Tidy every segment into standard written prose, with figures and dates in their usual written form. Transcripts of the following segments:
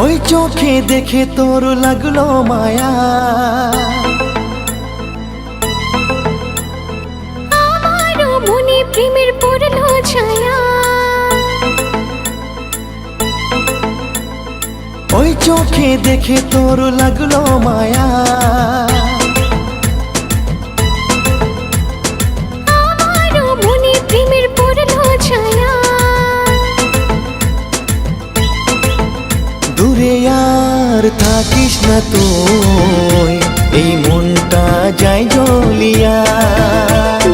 ওই চোখে দেখে তোর লাগলো মায়া, আমারও মনে প্রেমের পড়লো ছায়া। ওই চোখে দেখে তোর লাগলো মায়া, আমারও মনে প্রেমের পড়লো ছায়া। দূরে আর থাকিস না তুই, এই মনটা যায় জ্বলিয়া।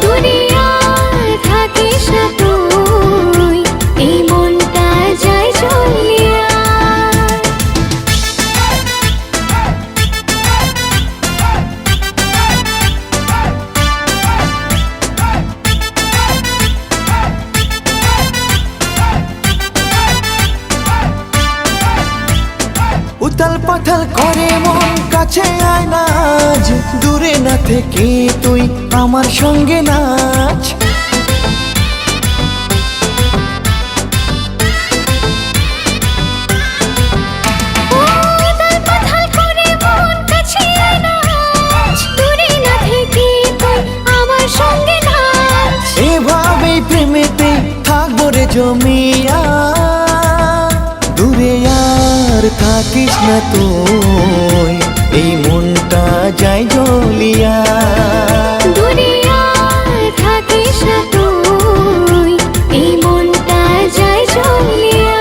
দূরে আর থাকিস না তুই, এই মনটা যায় জ্বলিয়া। উতাল পাতাল করে মন, কাছে আয় না আজ, দূরে না থেকে তুই আমার সঙ্গে নাচ। উতাল পাতাল করে মন, কাছে আয় না আজ, দূরে না থেকে তুই আমার সঙ্গে নাচ। এভাবেই প্রেমেতে থাকবো রে জমিয়া, দূরে আর থাকিস না তুই, এই মনটা যায় জ্বলিয়া। দূরে আর থাকিস না তুই, এই মনটা যায় জ্বলিয়া।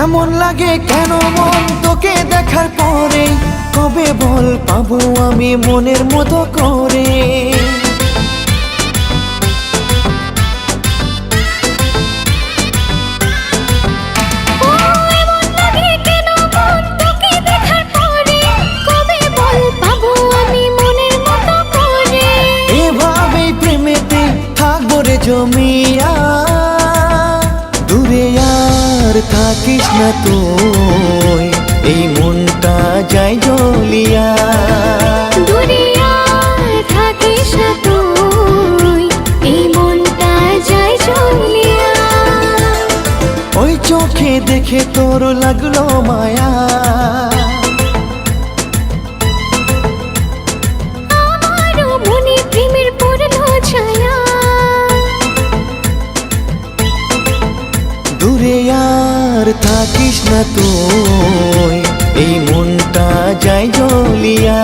এমন লাগে কেন মন তোকে দেখার পরে, কবে বল পাবো আমি মনের মতো করে। ও এমন লাগে কেন মন তোকে দেখার পরে, কবে বল পাবো আমি মনের মতো করে। এভাবেই প্রেমেতে থাকবো রে জমিয়া, দূরে আর থাকিস না তুই, এই মনটা যায় জ্বলিয়া। দূরে আর থাকিস না তুই, এই মনটা যায় জ্বলিয়া। ওই চোখে দেখে তোর লাগলো মায়া, আমারও মনে প্রেমের পড়লো ছায়া। দূরে আর থাকিস না তুই, এই মনটা যায় জ্বলিয়া।